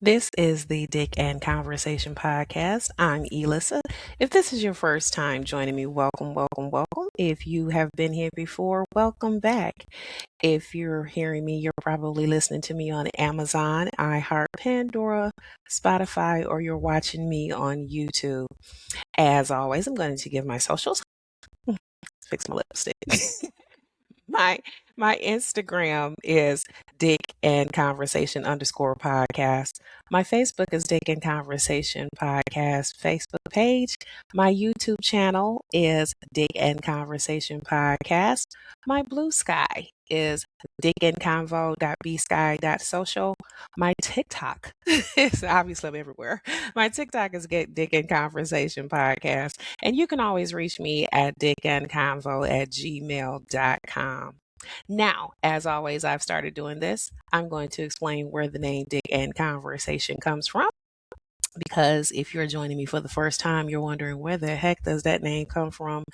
This is the Dick and Conversation podcast. I'm Elissa. If this is your first time joining me, welcome, welcome, welcome. If you have been here before, welcome back. If you're hearing me, you're probably listening to me on Amazon, iHeart, Pandora, Spotify, or you're watching me on YouTube. As always, I'm going to give my socials. Fix my lipstick. my my Instagram is Dick and Conversation _podcast. My Facebook is Dick and Conversation podcast Facebook page. My YouTube channel is Dick and Conversation podcast. My Blue Sky is dickandconvo.bsky.social. My TikTok is obviously I'm everywhere. My TikTok is Get Dick and Conversation podcast. And you can always reach me at dickandconvo@gmail.com. Now, as always, I've started doing this. I'm going to explain where the name Dick and Conversation comes from. Because if you're joining me for the first time, you're wondering where the heck does that name come from?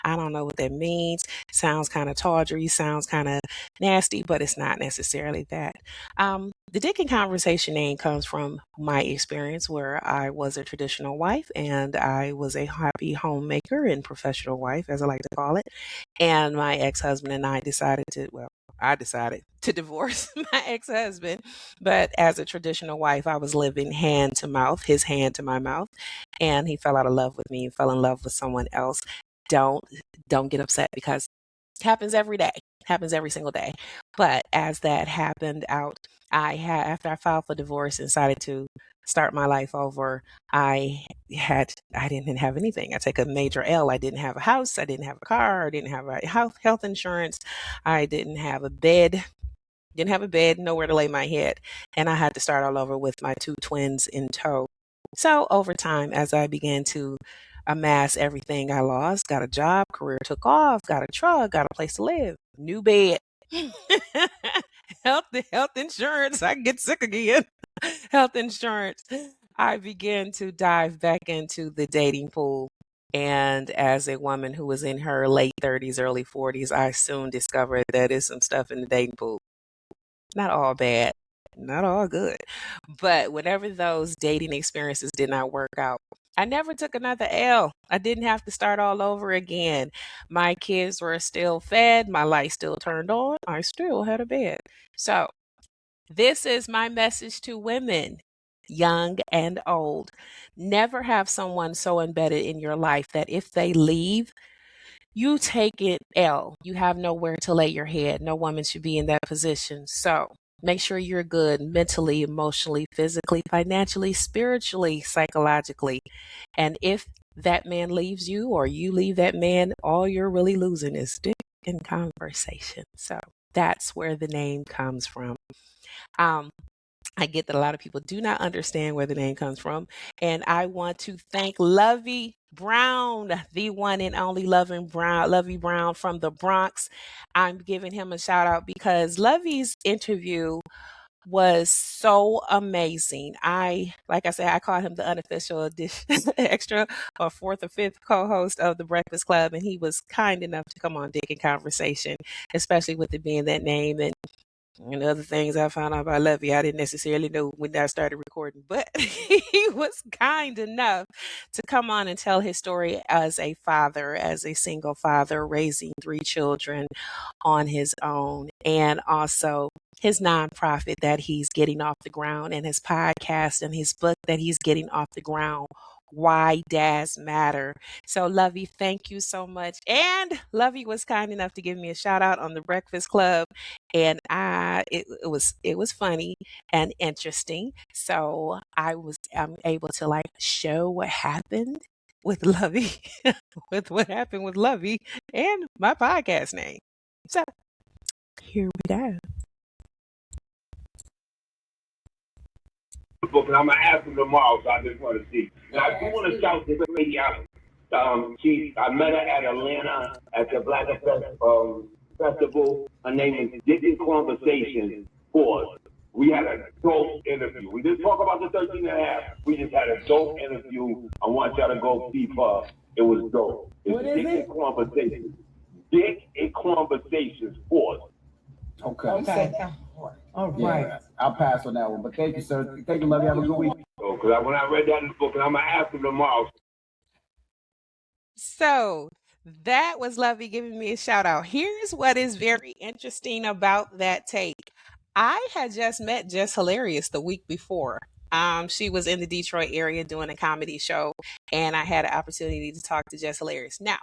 I don't know what that means. Sounds kind of tawdry, sounds kind of nasty, but it's not necessarily that. The Dick and Conversation name comes from my experience where I was a traditional wife and I was a happy homemaker and professional wife, as I like to call it. And my ex-husband and I decided to divorce my ex-husband. But as a traditional wife, I was living hand to mouth, his hand to my mouth, and he fell out of love with me, fell in love with someone else. Don't don't get upset because it happens every day, happens every single day. But as that happened out, after I filed for divorce and decided to start my life over, I didn't have anything. I took a major L. I didn't have a house, I didn't have a car, I didn't have a health insurance, I didn't have a bed, nowhere to lay my head. And I had to start all over with my two twins in tow. So over time, as I began to amass everything I lost, got a job, career took off, got a truck, got a place to live, new bed, health insurance. I get sick again. Health insurance. I began to dive back into the dating pool. And as a woman who was in her late 30s, early 40s, I soon discovered that there's some stuff in the dating pool. Not all bad, not all good. But whenever those dating experiences did not work out, I never took another L. I didn't have to start all over again. My kids were still fed, my light still turned on, I still had a bed. So, this is my message to women, young and old. Never have someone so embedded in your life that if they leave, you take it L. You have nowhere to lay your head. No woman should be in that position. So make sure you're good mentally, emotionally, physically, financially, spiritually, psychologically. And if that man leaves you or you leave that man, all you're really losing is dick and conversation. So that's where the name comes from. I get that a lot of people do not understand where the name comes from. And I want to thank Lovey Brown, the one and only Lovey Brown from the Bronx. I'm giving him a shout out because Lovey's interview was so amazing. Like I said, I call him the unofficial edition, extra or fourth or fifth co-host of the Breakfast Club. And he was kind enough to come on Dick and Conversation, especially with it being that name. And other things I found out about Lovey, I didn't necessarily know when I started recording, but he was kind enough to come on and tell his story as a father, as a single father, raising three children on his own, and also his nonprofit that he's getting off the ground, and his podcast and his book that he's getting off the ground. Why Dads Matter. So, Lovey, thank you so much. And Lovey was kind enough to give me a shout out on the Breakfast Club, and it was funny and interesting. So I'm able to like show what happened with Lovey, with what happened with Lovey, and my podcast name. So here we go. Book, and I'm gonna ask him tomorrow, so I just want to see. Now, I do want to shout this lady out. I met her at Atlanta at the Black Effect Festival. Her name is Dick Conversation Force. We had a dope interview. We didn't talk about the 13 and a half. We just had a dope interview. I want y'all to go see her. It was dope. What is it? Conversation. Dick and Conversations Force. Okay. All right. I'll pass on that one. But thank you, sir. Thank you, Lovey. Have a good week. Because when I read that in the book, and I'm going to ask him tomorrow. So that was Lovey giving me a shout out. Here's what is very interesting about that take. I had just met Jess Hilarious the week before. She was in the Detroit area doing a comedy show, and I had an opportunity to talk to Jess Hilarious. Now,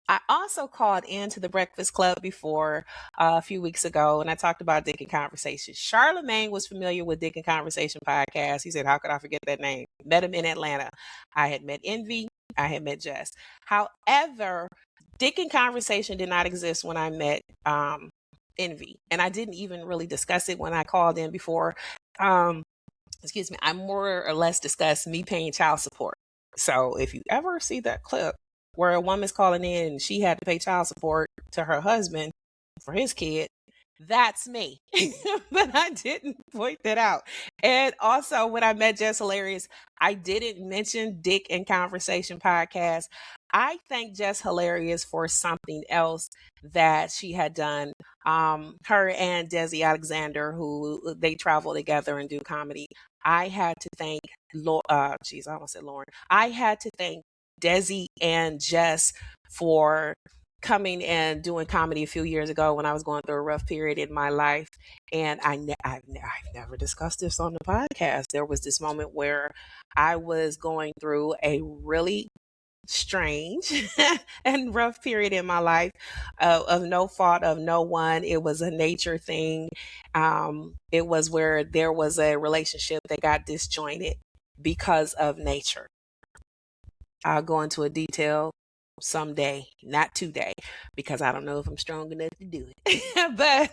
I also called into the Breakfast Club before a few weeks ago, and I talked about Dick and Conversation. Charlemagne was familiar with Dick and Conversation podcast. He said, "How could I forget that name?" Met him in Atlanta. I had met Envy. I had met Jess. However, Dick and Conversation did not exist when I met Envy, and I didn't even really discuss it when I called in before. Excuse me. I more or less discussed me paying child support. So if you ever see that clip where a woman's calling in and she had to pay child support to her husband for his kid, that's me. But I didn't point that out. And also, when I met Jess Hilarious, I didn't mention Dick and Conversation podcast. I thank Jess Hilarious for something else that she had done. Her and Desi Alexander, who they travel together and do comedy. I had to thank, I almost said Lauren. I had to thank Desi and Jess for coming and doing comedy a few years ago when I was going through a rough period in my life. And I've never discussed this on the podcast. There was this moment where I was going through a really strange and rough period in my life of no fault of no one. It was a nature thing. It was where there was a relationship that got disjointed because of nature. I'll go into a detail someday, not today, because I don't know if I'm strong enough to do it. But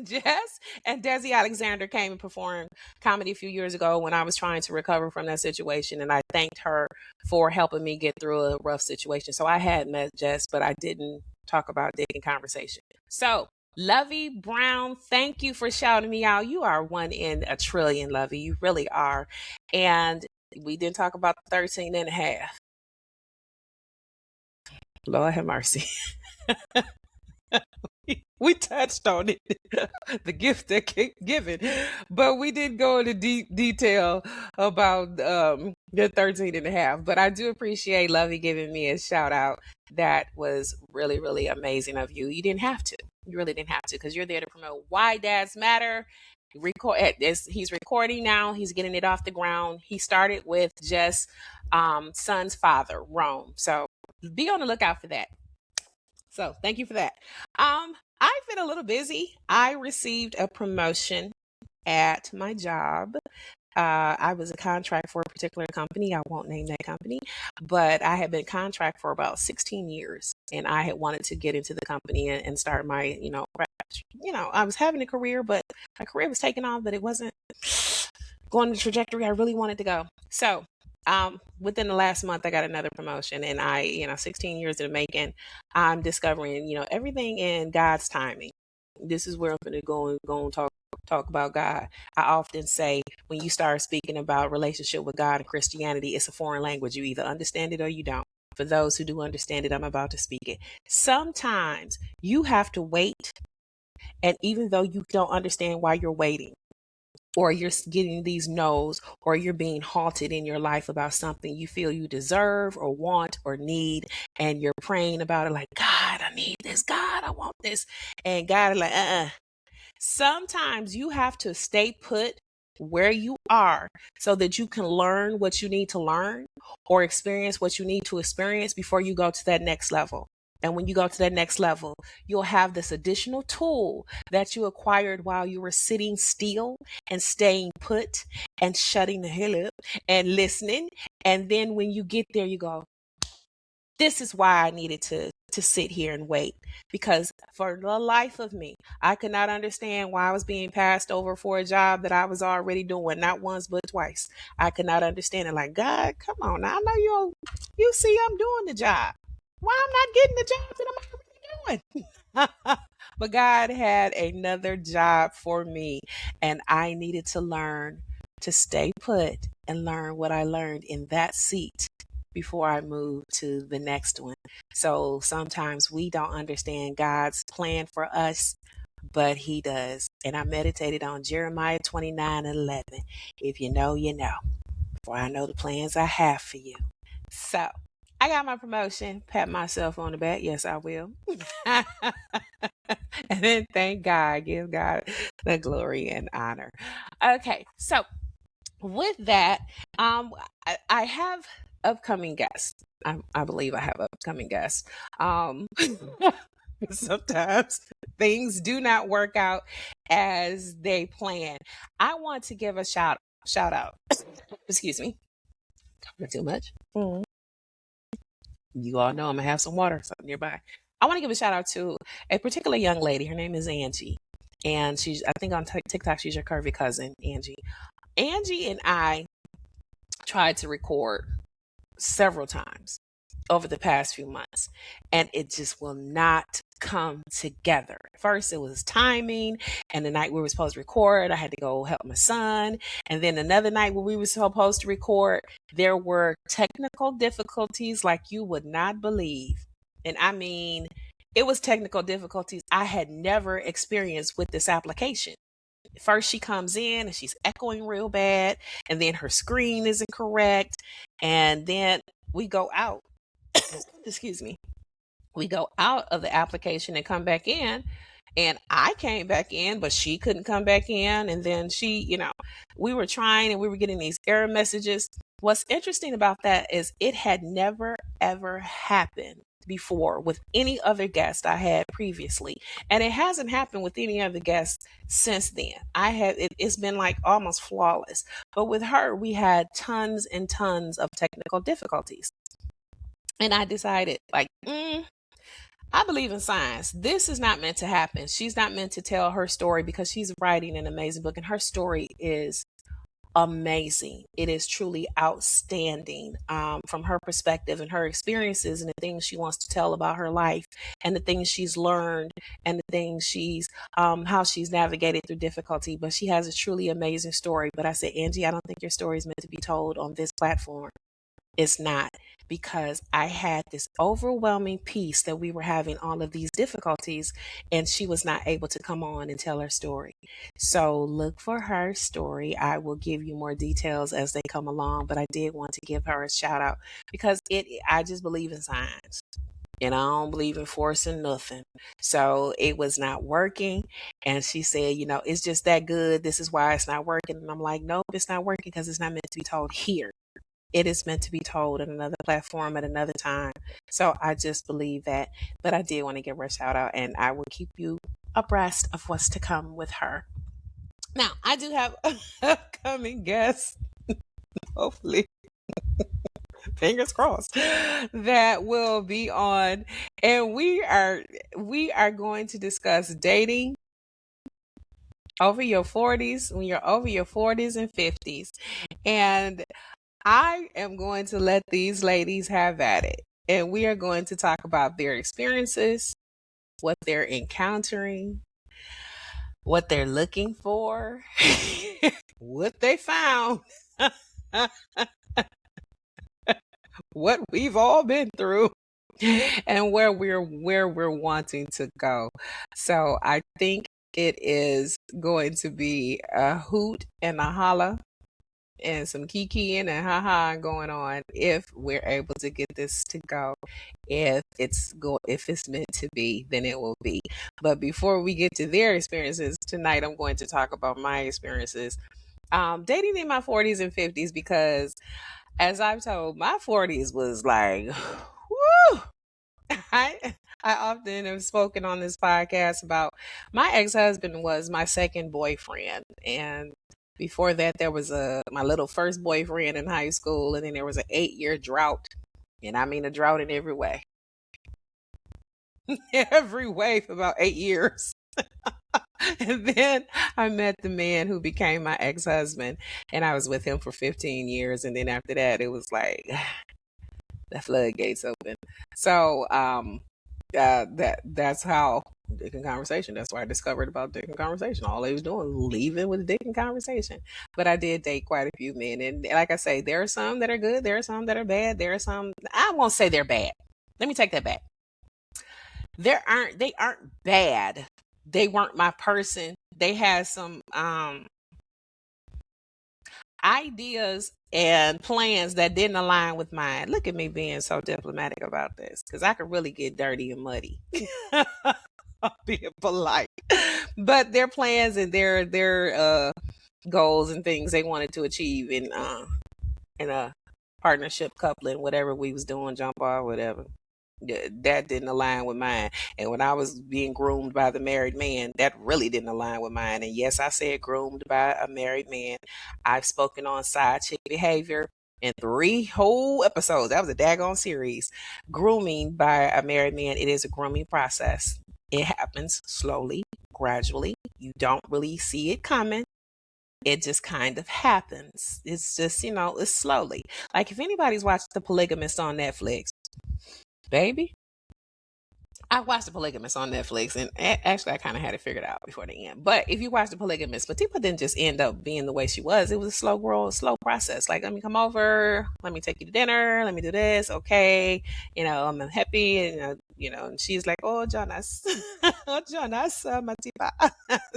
Jess and Desi Alexander came and performed comedy a few years ago when I was trying to recover from that situation. And I thanked her for helping me get through a rough situation. So I had met Jess, but I didn't talk about Dick in Conversation. So Lovey Brown, thank you for shouting me out. You are one in a trillion, Lovey. You really are. And we didn't talk about the 13 and a half. Lord have mercy. We touched on it, the gift that kept giving, but we didn't go into deep detail about the 13 and a half. But I do appreciate Lovey giving me a shout out. That was really, really amazing of you. You didn't have to. You really didn't have to, because you're there to promote Why Dads Matter. He's recording now. He's getting it off the ground. He started with just son's father, Rome. So be on the lookout for that. So thank you for that. I've been a little busy. I received a promotion at my job. I was a contract for a particular company. I won't name that company, but I had been contract for about 16 years, and I had wanted to get into the company and start my, I was having a career, but my career was taking off, but it wasn't going the trajectory I really wanted to go. So within the last month, I got another promotion, and 16 years in the making, I'm discovering, everything in God's timing. This is where I'm going to go and talk about God. I often say, when you start speaking about relationship with God and Christianity, it's a foreign language. You either understand it or you don't. For those who do understand it, I'm about to speak it. Sometimes you have to wait, and even though you don't understand why you're waiting, or you're getting these no's, or you're being halted in your life about something you feel you deserve or want or need, and you're praying about it like, God, I need this. God, I want this. And God is like, Sometimes you have to stay put where you are so that you can learn what you need to learn or experience what you need to experience before you go to that next level. And when you go to that next level, you'll have this additional tool that you acquired while you were sitting still and staying put and shutting the hell up and listening. And then when you get there, you go, this is why I needed to sit here and wait, because for the life of me, I could not understand why I was being passed over for a job that I was already doing, not once, but twice. I could not understand it. Like, God, come on. Now, I know you see I'm doing the job. Why I'm not getting the job that I'm already doing? But God had another job for me, and I needed to learn to stay put and learn what I learned in that seat before I move to the next one. So sometimes we don't understand God's plan for us but he does. And I meditated on Jeremiah 29:11. If you know, you know. For I know the plans I have for you. So I got my promotion. Pat myself on the back. Yes, I will. And then thank God. Give God the glory and honor. Okay, so with that, I have upcoming guests. I believe I have upcoming guests. Sometimes things do not work out as they plan. I want to give a shout out. Excuse me. Talking too much. You all know I'm gonna have some water something nearby. I want to give a shout out to a particular young lady. Her name is Angie, and she's I think on TikTok she's your Curvy Cousin, Angie. Angie and I tried to record several times over the past few months, and it just will not come together. First, it was timing, and the night we were supposed to record, I had to go help my son. And then another night when we were supposed to record, there were technical difficulties like you would not believe. And I mean, it was technical difficulties I had never experienced with this application. First, she comes in and she's echoing real bad, and then her screen isn't correct, and then we go out. Excuse me. We go out of the application and come back in, and I came back in, but she couldn't come back in. And then we were trying and we were getting these error messages. What's interesting about that is it had never ever happened before with any other guest I had previously, and it hasn't happened with any other guests since then. It's been like almost flawless, but with her we had tons and tons of technical difficulties. And I decided, like, I believe in science. This is not meant to happen. She's not meant to tell her story because she's writing an amazing book, and her story is amazing. It is truly outstanding from her perspective and her experiences and the things she wants to tell about her life and the things she's learned and the things how she's navigated through difficulty. But she has a truly amazing story. But I said, Angie, I don't think your story is meant to be told on this platform. It's not, because I had this overwhelming piece that we were having all of these difficulties, and she was not able to come on and tell her story. So look for her story. I will give you more details as they come along, but I did want to give her a shout out because I just believe in science. And I don't believe in forcing nothing. So it was not working. And she said, it's just that good. This is why it's not working. And I'm like, nope, it's not working because it's not meant to be told here. It is meant to be told on another platform at another time. So I just believe that. But I did want to give her a shout out, and I will keep you abreast of what's to come with her. Now, I do have upcoming guests, hopefully, fingers crossed, that will be on. And we are going to discuss dating over your 40s, when you're over your 40s and 50s. And I am going to let these ladies have at it. And we are going to talk about their experiences, what they're encountering, what they're looking for, what they found, what we've all been through, and where we're wanting to go. So I think it is going to be a hoot and a holla and some kikiing and haha going on if we're able to get this to go. If it's meant to be, then it will be. But before we get to their experiences tonight, I'm going to talk about my experiences dating in my 40s and 50s, because as I've told, my 40s was like woo. I often have spoken on this podcast about my ex-husband was my second boyfriend, and before that, there was my little first boyfriend in high school, and then there was an 8-year drought, and I mean a drought in every way, every way for about 8 years. And then I met the man who became my ex-husband, and I was with him for 15 years, and then after that, it was like the floodgates open. So that's how dick and conversation. That's why I discovered about dick and conversation. All they was doing was leaving with dick and conversation. But I did date quite a few men, and like I say, there are some that are good, there are some that are bad, there are some, I won't say they're bad. Let me take that back. They aren't bad. they weren't my person. They had some ideas and plans that didn't align with mine. Look at me being so diplomatic about this, because I could really get dirty and muddy. I'm being polite. But their plans and their goals and things they wanted to achieve in a partnership coupling, whatever we was doing, jump off, whatever. That didn't align with mine. And when I was being groomed by the married man, that really didn't align with mine. And yes, I said groomed by a married man. I've spoken on side chick behavior in 3 whole episodes. That was a daggone series. Grooming by a married man. It is a grooming process. It happens slowly, gradually. You don't really see it coming. It just kind of happens. It's just, it's slowly. Like if anybody's watched The Polygamist on Netflix, baby, I watched The Polygamist on Netflix, and actually I kind of had it figured out before the end. But if you watch The Polygamist, Latifah didn't just end up being the way she was. It was a slow growth, slow process. Like, let me come over, let me take you to dinner, let me do this, okay. I'm happy, and and she's like, oh, Jonas, oh, Jonas, Matipa.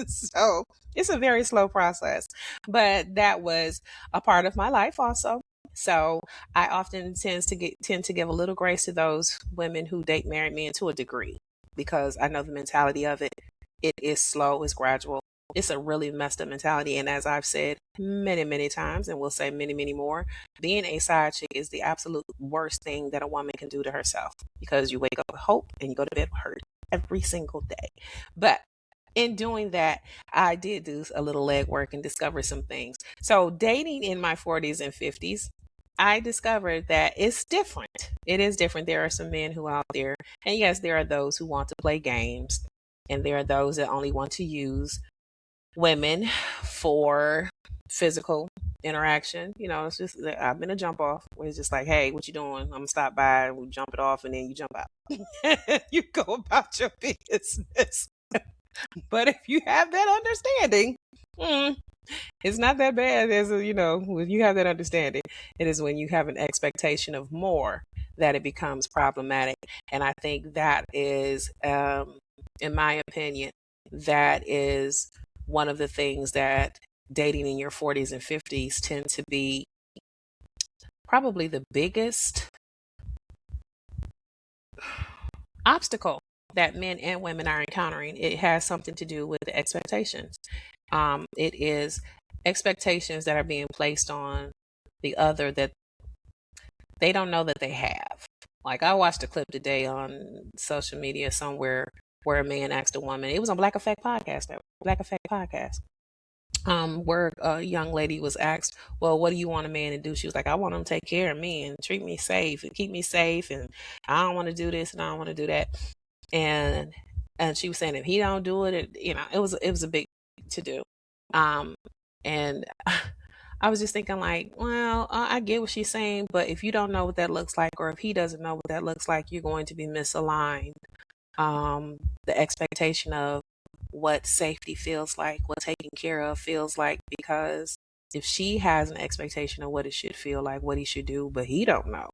So it's a very slow process, but that was a part of my life also. So I often tend to give a little grace to those women who date married men to a degree, because I know the mentality of it. It is slow, it's gradual. It's a really messed up mentality. And as I've said many, many times, and we'll say many, many more, being a side chick is the absolute worst thing that a woman can do to herself, because you wake up with hope and you go to bed with hurt every single day. But in doing that, I did do a little legwork and discover some things. So dating in my 40s and 50s, I discovered that it's different. It is different. There are some men who are out there, and yes, there are those who want to play games, and there are those that only want to use women for physical interaction. It's just, I've been a jump off where it's just like, hey, what you doing? I'm gonna stop by, we jump it off, and then you jump out. You go about your business. But if you have that understanding, it's not that bad as when you have that understanding. It is when you have an expectation of more that it becomes problematic. And I think that is, in my opinion, that is one of the things that dating in your 40s and 50s tend to be probably the biggest obstacle that men and women are encountering. It has something to do with the expectations. It is expectations that are being placed on the other that they don't know that they have. Like, I watched a clip today on social media somewhere where a man asked a woman, it was on Black Effect Podcast, where a young lady was asked, well, what do you want a man to do? She was like, I want him to take care of me and treat me safe and keep me safe, and I don't want to do this and I don't want to do that. And she was saying, if he don't do it, it was a big to do. And I was just thinking, like, well, I get what she's saying, but if you don't know what that looks like, or if he doesn't know what that looks like, you're going to be misaligned. The expectation of what safety feels like, what taking care of feels like, because if she has an expectation of what it should feel like, what he should do, but he don't know,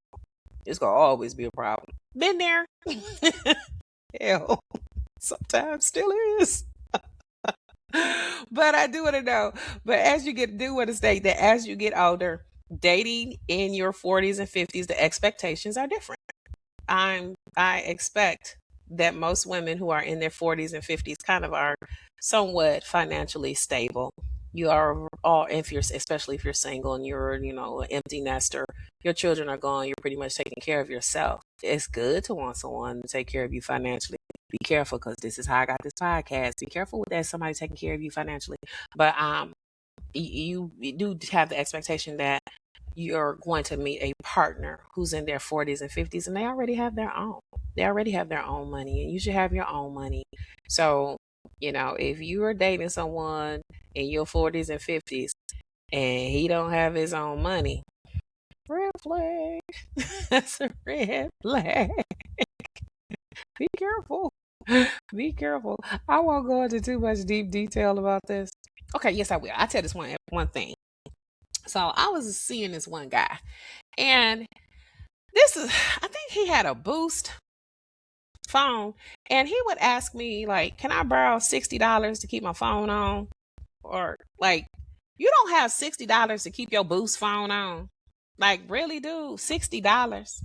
it's gonna always be a problem. Been there. Hell, sometimes still is. But I do want to know. But as you want to state that as you get older, dating in your 40s and 50s, the expectations are different. I expect that most women who are in their 40s and 50s kind of are somewhat financially stable. You are all, especially if you're single and you're, an empty nester, your children are gone, you're pretty much taking care of yourself. It's good to want someone to take care of you financially. Be careful, because this is how I got this podcast. Be careful with that, somebody taking care of you financially. But you do have the expectation that you're going to meet a partner who's in their 40s and 50s, and they already have their own. They already have their own money, and you should have your own money. So, if you are dating someone in your 40s and 50s and he don't have his own money, red flag. That's a red flag. Be careful. Be careful. I won't go into too much deep detail about this. Okay, yes, I will. I'll tell this one thing. So I was seeing this one guy, and I think he had a boost. phone, and he would ask me like, "Can I borrow $60 to keep my phone on?" Or like, "You don't have $60 to keep your Boost phone on." Like, really, dude? $60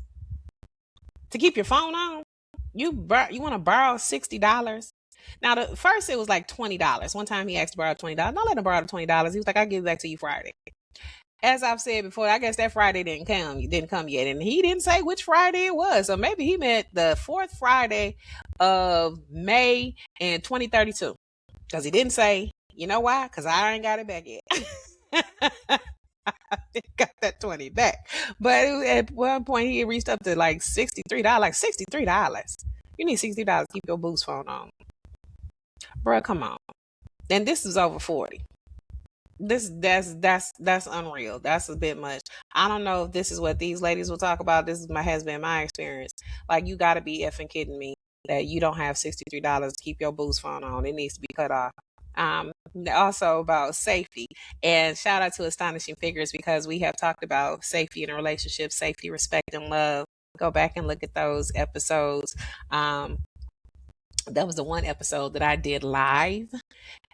to keep your phone on? You want to borrow $60? Now, the first it was like $20. One time he asked to borrow $20. I let him borrow the $20. He was like, "I'll give it back to you Friday." As I've said before, I guess that Friday didn't come yet, and he didn't say which Friday it was. So maybe he meant the fourth Friday of May in 2032, because he didn't say. You know why? Because I ain't got it back yet. Got that 20 back, but at one point he reached up to like $63. Like, $63. You need $60 to keep your Boost phone on, bro. Come on. And this is over 40. That's unreal. That's a bit much. I don't know if this is what these ladies will talk about. This has been my experience. Like, you got to be effing kidding me that you don't have $63 to keep your Boost phone on. It needs to be cut off. Also about safety, and shout out to Astonishing Figures, because we have talked about safety in a relationship, safety, respect, and love. Go back and look at those episodes. That was the one episode that I did live,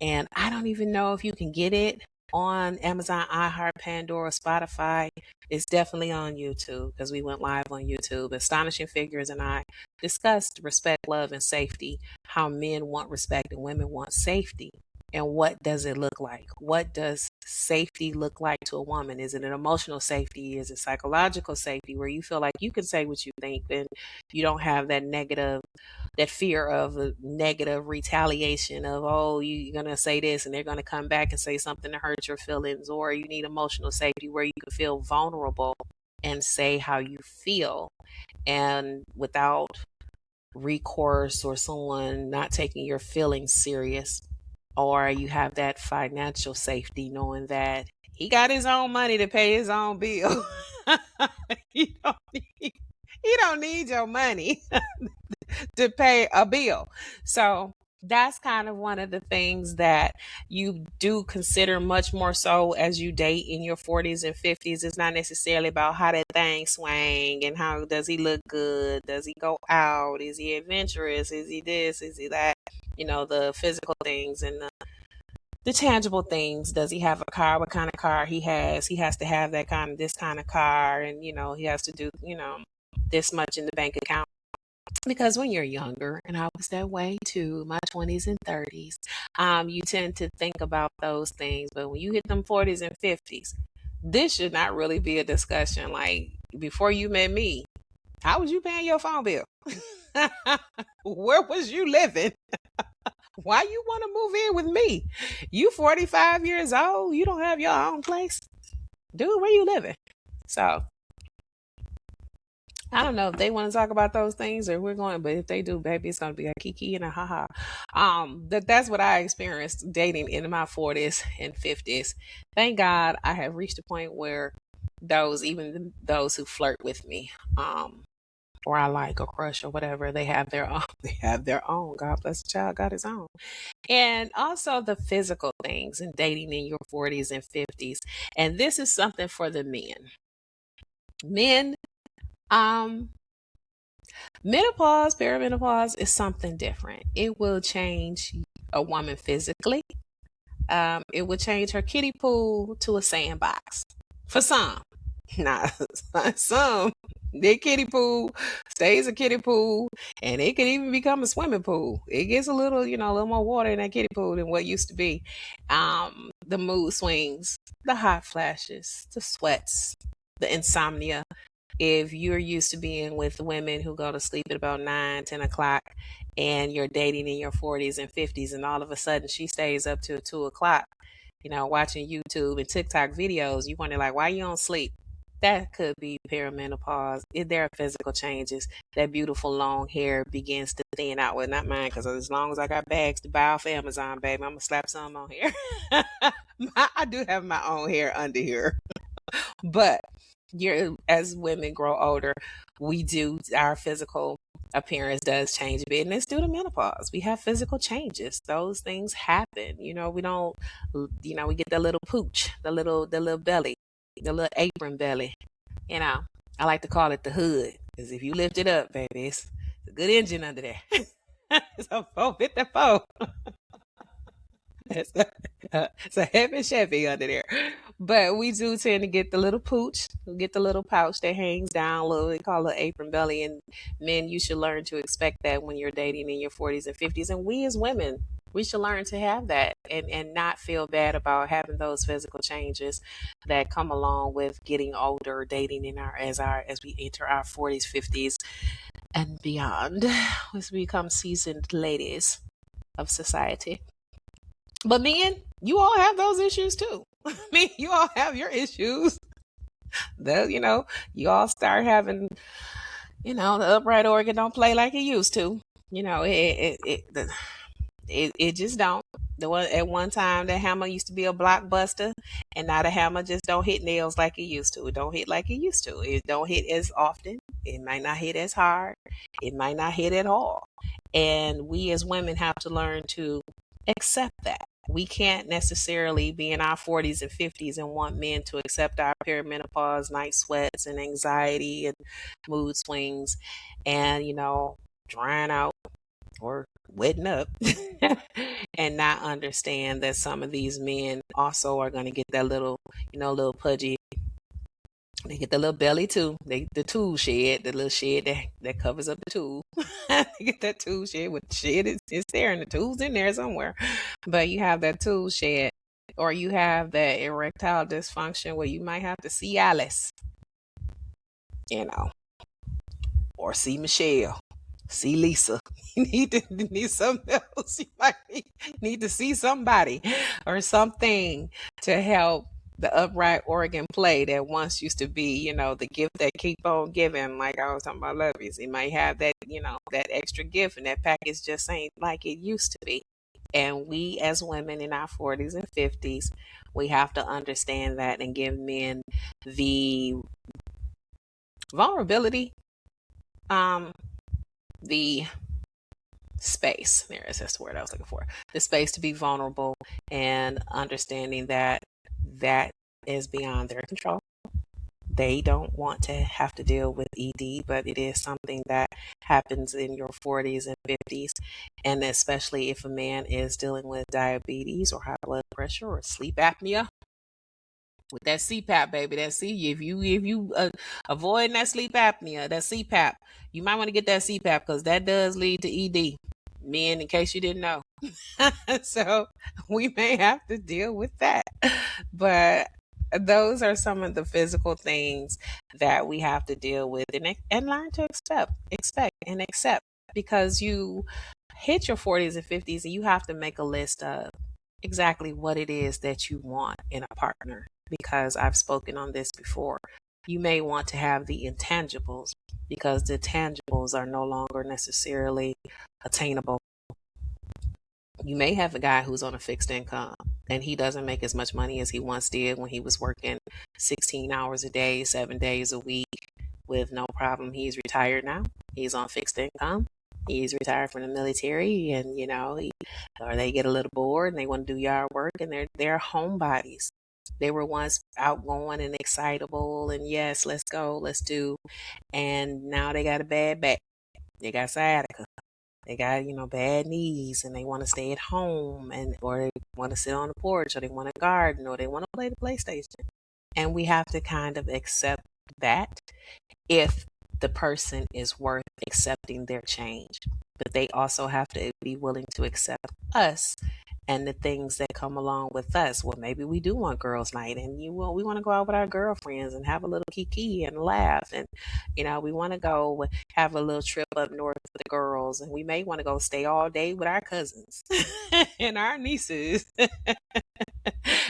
and I don't even know if you can get it on Amazon, iHeart, Pandora, Spotify. It's definitely on YouTube, because we went live on YouTube. Astonishing Figures and I discussed respect, love, and safety, how men want respect and women want safety. And what does it look like? What does safety look like to a woman? Is it an emotional safety? Is it psychological safety, where you feel like you can say what you think and you don't have that fear of a negative retaliation of, oh, you're going to say this and they're going to come back and say something to hurt your feelings? Or you need emotional safety where you can feel vulnerable and say how you feel, and without recourse or someone not taking your feelings serious. Or you have that financial safety, knowing that he got his own money to pay his own bill. he don't need your money to pay a bill. So that's kind of one of the things that you do consider much more so as you date in your 40s and 50s. It's not necessarily about how that thing swang and how does he look good, does he go out, is he adventurous, is he this, is he that, the physical things and the tangible things. Does he have a car? What kind of car he has? He has to have this kind of car, and he has to do this much in the bank account. Because when you're younger, and I was that way too, my 20s and 30s, you tend to think about those things. But when you hit them 40s and 50s, this should not really be a discussion. Like, before you met me, how was you paying your phone bill? Where was you living? Why you want to move in with me? You 45 years old, you don't have your own place? Dude, where you living? So I don't know if they want to talk about those things or we're going, but if they do, baby, it's going to be a kiki and a haha. That's what I experienced dating in my 40s and 50s. Thank God I have reached a point where even those who flirt with me, or I like or crush or whatever, they have their own. They have their own. God bless the child, got his own. And also the physical things and dating in your 40s and 50s. And this is something for the men. Men, menopause, perimenopause is something different. It will change a woman physically. It will change her kiddie pool to a sandbox. For some. Nah, some, their kiddie pool stays a kiddie pool, and it can even become a swimming pool. It gets a little more water in that kiddie pool than what used to be. The mood swings, the hot flashes, the sweats, the insomnia. If you're used to being with women who go to sleep at about 9-10 o'clock, and you're dating in your 40s and 50s, and all of a sudden she stays up till 2 o'clock, watching YouTube and TikTok videos, you wonder, like, why you don't sleep? That could be perimenopause. There are physical changes. That beautiful long hair begins to thin out. Well, not mine, because as long as I got bags to buy off Amazon, baby, I'm going to slap some on here. I do have my own hair under here. But as women grow older, our physical appearance does change a bit, and it's due to menopause. We have physical changes. Those things happen. We don't, we get the little pooch, the little belly, the little apron belly. I like to call it the hood, because if you lift it up, baby, good engine under there. It's a 454. It's it's a heavy Chevy under there. But we do tend to get the little pooch, get the little pouch that hangs down a little. They call it apron belly. And men, you should learn to expect that when you're dating in your 40s and 50s. And we as women, we should learn to have that and not feel bad about having those physical changes that come along with getting older, dating in as we enter our 40s, 50s, and beyond, as we become seasoned ladies of society. But men, you all have those issues too. I mean, you all have your issues. You all start having, the upright organ don't play like it used to. It just don't. At one time, the hammer used to be a blockbuster, and now the hammer just don't hit nails like it used to. It don't hit like it used to. It don't hit as often. It might not hit as hard. It might not hit at all. And we as women have to learn to accept that. We can't necessarily be in our 40s and 50s and want men to accept our perimenopause, night sweats, and anxiety and mood swings and, drying out or wetting up and not understand that some of these men also are going to get that little pudgy. They get the little belly too. The tool shed, the little shed that covers up the tool. They get that tool shed with the shed is there and the tool's in there somewhere. But you have that tool shed, or you have that erectile dysfunction where you might have to see Alice, or see Michelle, see Lisa. You need something else. You might need to see somebody or something to help the upright organ play that once used to be, the gift that keep on giving, like I was talking about Lovey's. It might have that, that extra gift, and that package just ain't like it used to be. And we as women in our 40s and 50s, we have to understand that and give men the vulnerability, the space. That's the word I was looking for. The space to be vulnerable and understanding that is beyond their control. They don't want to have to deal with ED, but it is something that happens in your 40s and 50s. And especially if a man is dealing with diabetes or high blood pressure or sleep apnea. With that CPAP, baby, if you avoid that sleep apnea, that CPAP, you might want to get that CPAP because that does lead to ED. Men, in case you didn't know. So we may have to deal with that. But those are some of the physical things that we have to deal with and learn to expect and accept, because you hit your 40s and 50s and you have to make a list of exactly what it is that you want in a partner. Because I've spoken on this before. You may want to have the intangibles because the tangibles are no longer necessarily attainable. You may have a guy who's on a fixed income and he doesn't make as much money as he once did when he was working 16 hours a day, 7 days a week with no problem. He's retired now. He's on fixed income. He's retired from the military, and or they get a little bored and they want to do yard work, and they're homebodies. They were once outgoing and excitable and yes, let's go, let's do. And now they got a bad back. They got sciatica. They got, bad knees, and they want to stay at home, or they want to sit on the porch, or they want to garden, or they want to play the PlayStation. And we have to kind of accept that if the person is worth accepting their change. But they also have to be willing to accept us and the things that come along with us. Well, maybe we do want girls' night, and we want to go out with our girlfriends and have a little kiki and laugh, and we want to go have a little trip up north with the girls, and we may want to go stay all day with our cousins and our nieces.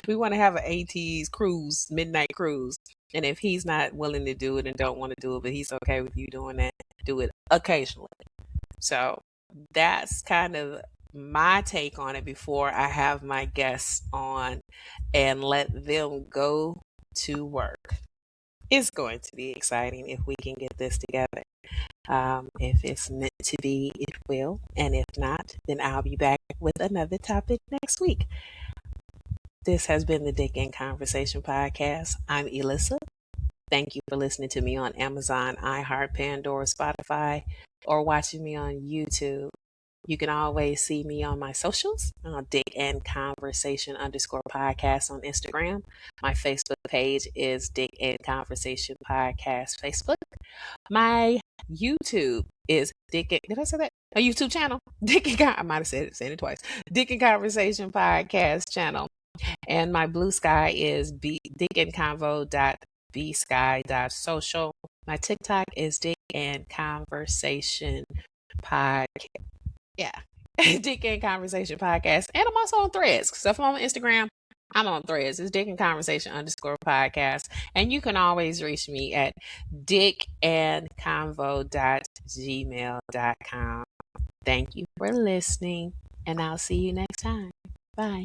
We want to have an AT's cruise, midnight cruise. And if he's not willing to do it and don't want to do it, but he's okay with you doing that, do it occasionally. So that's kind of my take on it before I have my guests on and let them go to work. It's going to be exciting if we can get this together. If it's meant to be, it will. And if not, then I'll be back with another topic next week. This has been the Dick in Conversation podcast. I'm Elissa. Thank you for listening to me on Amazon, iHeart, Pandora, Spotify, or watching me on YouTube. You can always see me on my socials, Dick and Conversation _ podcast on Instagram. My Facebook page is Dick and Conversation Podcast Facebook. My YouTube is Dick and, did I say that? A YouTube channel. I might have said it twice. Dick and Conversation Podcast channel. And my blue sky is dickandconvo.bsky.social. My TikTok is Dick and Conversation Podcast. Yeah. Dick and Conversation Podcast. And I'm also on Threads. So if I'm on Instagram, I'm on Threads. It's Dick and Conversation _ podcast. And you can always reach me at dickandconvo.gmail.com. Thank you for listening, and I'll see you next time. Bye.